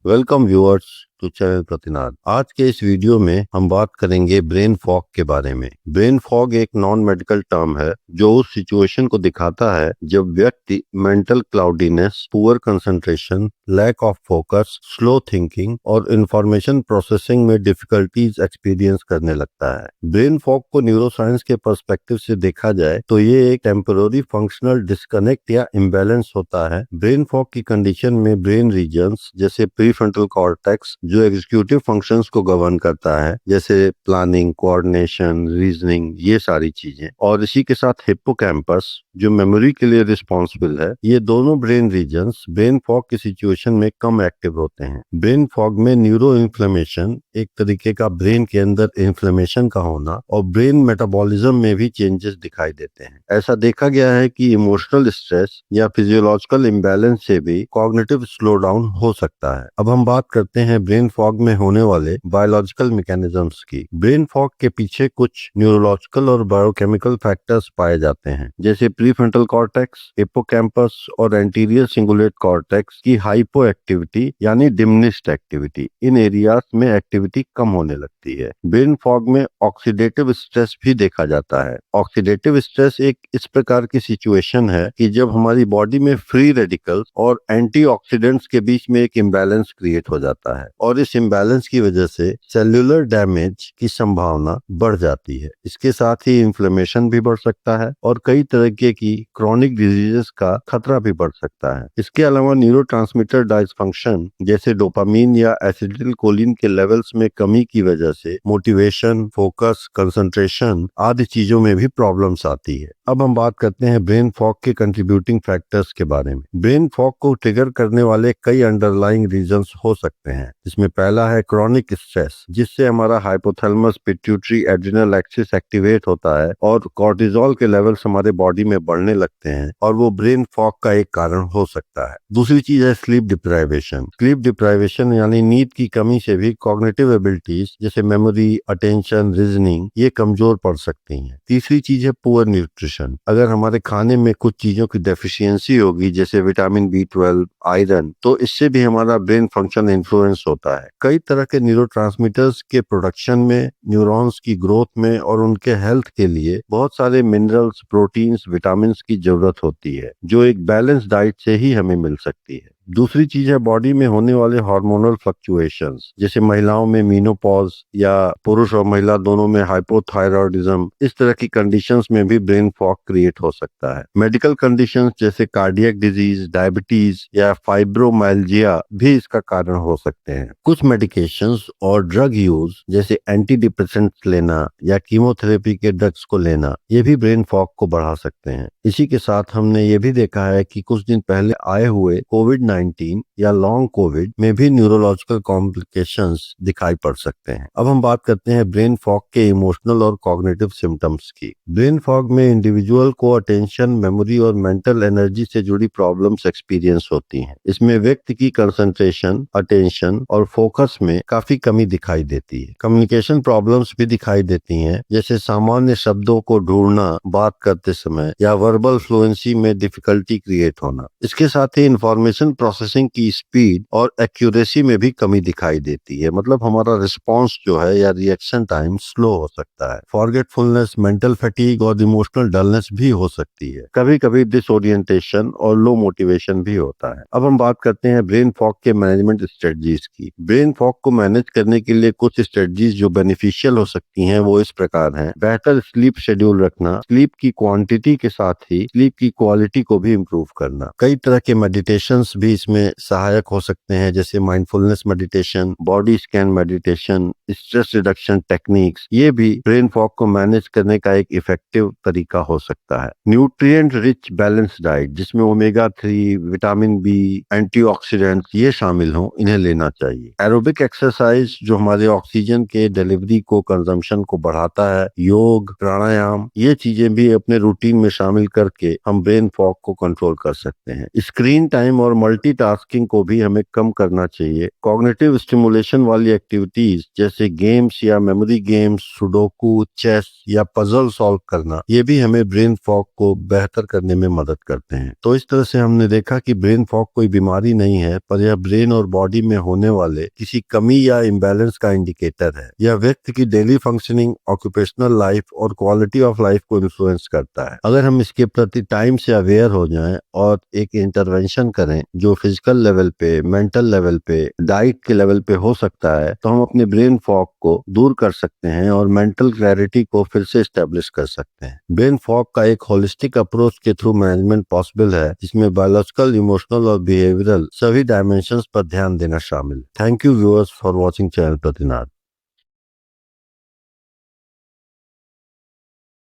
Welcome viewers to channel Pratinaad. आज के इस वीडियो में हम बात करेंगे ब्रेन फॉग के बारे में। ब्रेन फॉग एक नॉन मेडिकल टर्म है जो उस सिचुएशन को दिखाता है जब व्यक्ति mental cloudiness, poor concentration, lack of focus, slow thinking और इंफॉर्मेशन प्रोसेसिंग में डिफिकल्टीज एक्सपीरियंस करने लगता है। ब्रेन फॉग को न्यूरोसाइंस के पर्सपेक्टिव से देखा जाए तो ये एक टेम्पोररी फंक्शनल डिस्कनेक्ट या इम्बैलेंस होता है। ब्रेन फॉग की कंडीशन में ब्रेन रीजन्स जैसे प्रीफ्रंटल कॉर्टेक्स जो एग्जीक्यूटिव फंक्शंस को गवर्न करता है, जैसे प्लानिंग, कोऑर्डिनेशन, रीजनिंग, ये सारी चीजें, और इसी के साथ हिप्पोकैम्पस जो मेमोरी के लिए रिस्पॉन्सिबल है, ये दोनों ब्रेन रीजन्स ब्रेन फॉग की सिचुएशन में कम एक्टिव होते हैं। ब्रेन फॉग में न्यूरो इन्फ्लेमेशन, एक तरीके का ब्रेन के अंदर इन्फ्लेमेशन का होना, और ब्रेन मेटाबॉलिज्म में भी चेंजेस दिखाई देते हैं। ऐसा देखा गया है कि इमोशनल स्ट्रेस या फिजियोलॉजिकल इम्बैलेंस से भी कॉग्निटिव स्लो डाउन हो सकता है। अब हम बात करते हैं ब्रेन फॉग में होने वाले बायोलॉजिकल मैकेनिज्म्स की। ब्रेन फॉग के पीछे कुछ न्यूरोलॉजिकल और बायोकेमिकल फैक्टर्स पाए जाते हैं, जैसे प्रीफ्रंटल कॉर्टेक्स, हिप्पोकैम्पस और एंटीरियर सिंगुलेट कॉर्टेक्स की हाइपो एक्टिविटी यानी डिमिनिश्ड एक्टिविटी। इन एरियाज में एक्टिविटी कम होने लगती है। ब्रेन फॉग में ऑक्सीडेटिव स्ट्रेस भी देखा जाता है। ऑक्सीडेटिव स्ट्रेस एक इस प्रकार की सिचुएशन है कि जब हमारी बॉडी में फ्री रेडिकल्स और एंटीऑक्सीडेंट्स के बीच में एक इम्बैलेंस क्रिएट हो जाता है, और इस इम्बैलेंस की वजह से सेल्यूलर डैमेज की संभावना बढ़ जाती है। इसके साथ ही इन्फ्लेमेशन भी बढ़ सकता है और कई तरह की क्रॉनिक डिजीजेस का खतरा भी बढ़ सकता है। इसके अलावा न्यूरोट्रांसमीटर डिसफंक्शन जैसे डोपामीन या एसिटिलकोलिन के लेवल्स में कमी की वजह से मोटिवेशन, फोकस, कंसंट्रेशन आदि चीजों में भी प्रॉब्लम्स आती है। अब हम बात करते हैं ब्रेन फॉग के कंट्रीब्यूटिंग फैक्टर्स के बारे में। ब्रेन फॉग को ट्रिगर करने वाले कई अंडरलाइंग रीजंस हो सकते हैं। इसमें पहला है क्रॉनिक स्ट्रेस, जिससे हमारा hypothalamus, pituitary, adrenal axis activate होता है और कॉर्टिजोल के लेवल्स हमारे बॉडी में बढ़ने लगते हैं, और वो ब्रेन फॉग का एक कारण हो सकता है। दूसरी चीज है स्लीप डिप्राइवेशन। स्लीप डिप्राइवेशन यानी नींद की कमी से भी कॉग्निटिव एबिलिटीज जैसे मेमोरी, अटेंशन, रीजनिंग ये कमजोर पड़ सकती हैं। तीसरी चीज है पुअर न्यूट्रिशन। अगर हमारे खाने में कुछ चीजों की डेफिशिएंसी होगी जैसे विटामिन B12, आयरन, तो इससे भी हमारा ब्रेन फंक्शन इन्फ्लुएंस होता है। कई तरह के न्यूरोट्रांसमीटर्स के प्रोडक्शन में, न्यूरॉन्स की ग्रोथ में और उनके हेल्थ के लिए बहुत सारे मिनरल्स, प्रोटीन्स, विटामिन की जरूरत होती है, जो एक बैलेंस डाइट से ही हमें मिल सकती है। दूसरी चीज है बॉडी में होने वाले हार्मोनल फ्लक्चुएशंस, जैसे महिलाओं में मीनोपॉज या पुरुष और महिला दोनों में हाइपोथायरॉयडिज्म। इस तरह की कंडीशंस में भी ब्रेन फॉग क्रिएट हो सकता है। मेडिकल कंडीशंस जैसे कार्डियक डिजीज, डायबिटीज या फाइब्रोमाइल्जिया भी इसका कारण हो सकते हैं। कुछ मेडिकेशंस और ड्रग यूज जैसे एंटी डिप्रेसेंट्स लेना या कीमोथेरेपी के ड्रग्स को लेना, ये भी ब्रेन फॉग को बढ़ा सकते हैं। इसी के साथ हमने ये भी देखा है कि कुछ दिन पहले आए हुए कोविड-19 या लॉन्ग कोविड में भी न्यूरोलॉजिकल कॉम्प्लिकेशंस दिखाई पड़ सकते हैं। अब हम बात करते हैं ब्रेन फॉग के इमोशनल और कॉग्निटिव सिम्टम्स की। ब्रेन फॉग में इंडिविजुअल को अटेंशन, मेमोरी और मेंटल एनर्जी से जुड़ी प्रॉब्लम्स एक्सपीरियंस होती हैं। इसमें व्यक्ति की कंसंट्रेशन, अटेंशन और फोकस में काफी कमी दिखाई देती है। कम्युनिकेशन प्रॉब्लम्स भी दिखाई देती हैं, जैसे सामान्य शब्दों को ढूंढना बात करते समय या वर्बल फ्लुएंसी में डिफिकल्टी क्रिएट होना। इसके साथ ही इंफॉर्मेशन प्रोसेसिंग की स्पीड और एक्यूरेसी में भी कमी दिखाई देती है, मतलब हमारा रिस्पॉन्स जो है या रिएक्शन टाइम स्लो हो सकता है। फॉरगेटफुलनेस, मेंटल फटीग और इमोशनल डलनेस भी हो सकती है। कभी कभी डिसओरिएंटेशन और लो मोटिवेशन भी होता है। अब हम बात करते हैं ब्रेन फॉग के मैनेजमेंट स्ट्रेटजीज की। ब्रेन फॉग को मैनेज करने के लिए कुछ स्ट्रेटजीज जो बेनिफिशियल हो सकती हैं वो इस प्रकार हैं। बेहतर स्लीप शेड्यूल रखना, स्लीप की क्वांटिटी के साथ ही स्लीप की क्वालिटी को भी इम्प्रूव करना। कई तरह के मेडिटेशंस भी इसमें सहायक हो सकते हैं, जैसे mindfulness meditation, body scan meditation, stress reduction techniques. ये भी ब्रेन फॉग को मैनेज करने का एक इफेक्टिव तरीका हो सकता है। न्यूट्रिएंट रिच बैलेंस डाइट जिसमें ओमेगा 3, विटामिन B, एंटीऑक्सीडेंट्स ये शामिल हों, इन्हें लेना चाहिए। एरोबिक एक्सरसाइज जो हमारे ऑक्सीजन के डिलीवरी को, कंजम्पशन को बढ़ाता है, योग, प्राणायाम, ये चीजें भी अपने रूटीन में शामिल करके हम ब्रेन फॉग को कंट्रोल कर सकते हैं। स्क्रीन टाइम और मल्टीटास्किंग को भी हमें कम करना चाहिए। कॉग्निटिव स्टिमुलेशन वाली एक्टिविटीज जैसे गेम्स या मेमोरी गेम्स, सुडोकू, चेस या पजल सॉल्व करना, ये भी हमें ब्रेन फॉग को बेहतर करने में मदद करते हैं। तो इस तरह से हमने देखा कि ब्रेन फॉग कोई बीमारी नहीं है, पर यह ब्रेन और बॉडी में होने वाले किसी कमी या इम्बैलेंस का इंडिकेटर है। यह व्यक्ति की डेली फंक्शनिंग, ऑक्यूपेशनल लाइफ और क्वालिटी ऑफ लाइफ को इन्फ्लुएंस करता है। अगर हम इसके प्रति टाइम से अवेयर हो जाएं और एक इंटरवेंशन करें जो फिजिकल लेवल पे, मेंटल लेवल पे, डाइट के लेवल पे हो सकता है, तो हम अपने ब्रेन फॉग को दूर कर सकते हैं और मेंटल क्लैरिटी को फिर से एस्टेब्लिश कर सकते हैं। ब्रेन फॉग का एक होलिस्टिक अप्रोच के थ्रू मैनेजमेंट पॉसिबल है, जिसमें बायोलॉजिकल, इमोशनल और बिहेवियरल सभी डायमेंशंस पर ध्यान देना शामिल है। Thank you viewers for watching channel प्रतिनाद।